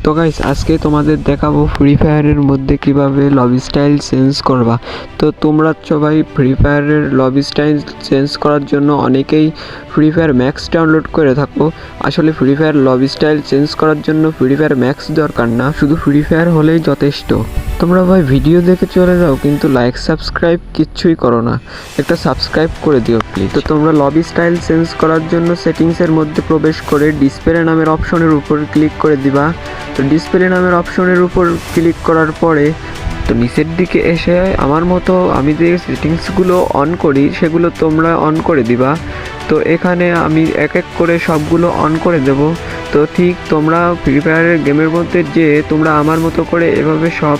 তো গাইস আজকে তোমাদের দেখাবো ফ্রি ফায়ারের মধ্যে কিভাবে লবি স্টাইল চেঞ্জ করবা। তো তোমরা সবাই ফ্রি ফায়ারের লবি স্টাইল চেঞ্জ করার জন্য অনেকেই ফ্রি ফায়ার ম্যাক্স ডাউনলোড করে থাকো। আসলে free fire lobby style change করার জন্য ফ্রি ফায়ার ম্যাক্স দরকার না, শুধু ফ্রি ফায়ার হলেই যথেষ্ট। তোমরা ভাই ভিডিও দেখে চলে যাও, কিন্তু লাইক সাবস্ক্রাইব কিচ্ছুই করো না, একটা সাবস্ক্রাইব করে দিও প্লিজ। তো তোমরা লবি স্টাইল চেঞ্জ করার জন্য সেটিংসের মধ্যে প্রবেশ করে ডিসপ্লে নামের অপশনের উপর ক্লিক করে দিবা। তো ডিসপ্লে নামের অপশনের উপর ক্লিক করার পরে তো নিচের দিকে এসে আমার মতো আমি যে সেটিংসগুলো অন করি সেগুলো তোমরা অন করে দিবা। তো এখানে আমি এক এক করে সবগুলো অন করে দেব। তো ঠিক তোমরা ফ্রি ফায়ারের গেমের মধ্যে যে তোমরা আমার মতো করে এভাবে সব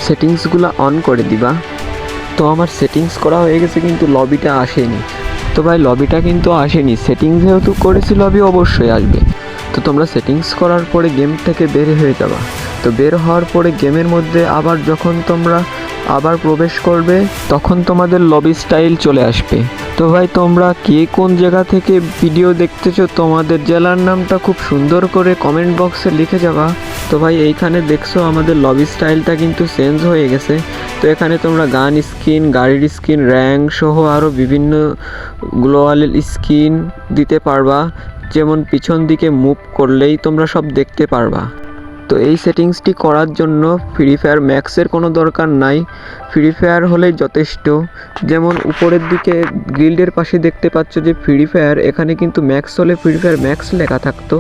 সেটিংসগুলো অন করে দিবা। তো আমার সেটিংস করা হয়ে গেছে, কিন্তু লবিটা আসেনি। তো ভাই লবিটা কিন্তু আসেনি, সেটিংস যেহেতু করেছি লবি অবশ্যই আসবে। তো তোমরা সেটিংস করার পরে গেম থেকে বের হয়ে যাবা। তো বের হওয়ার পরে গেমের মধ্যে আবার যখন তোমরা আবার প্রবেশ করবে তখন তোমাদের লবি স্টাইল চলে আসবে। তো ভাই তোমরা কে কোন জায়গা থেকে ভিডিও দেখতেছো, তোমাদের জেলার নামটা খুব সুন্দর করে কমেন্ট বক্সে লিখে যাবা। তো ভাই এইখানে দেখছো আমাদের লবি স্টাইলটা কিন্তু চেঞ্জ হয়ে গেছে। তো এখানে তোমরা গান স্কিন, গাড়ির স্কিন, র্যাঙ্ক সহ আরও বিভিন্ন গ্লোয়ালের স্কিন দিতে পারবা, যেমন পিছন দিকে মুভ করলেই তোমরা সব দেখতে পারবা। তো এই সেটিংসটি করার জন্য ফ্রি ফায়ার ম্যাক্সের কোনো দরকার নাই, ফ্রি ফায়ার হলেই যথেষ্ট। যেমন উপরের দিকে গিল্ডের পাশে দেখতে পাচ্ছ যে ফ্রি ফায়ার, এখানে কিন্তু ম্যাক্স হলে ফ্রি ফায়ার ম্যাক্স লেখা থাকতো।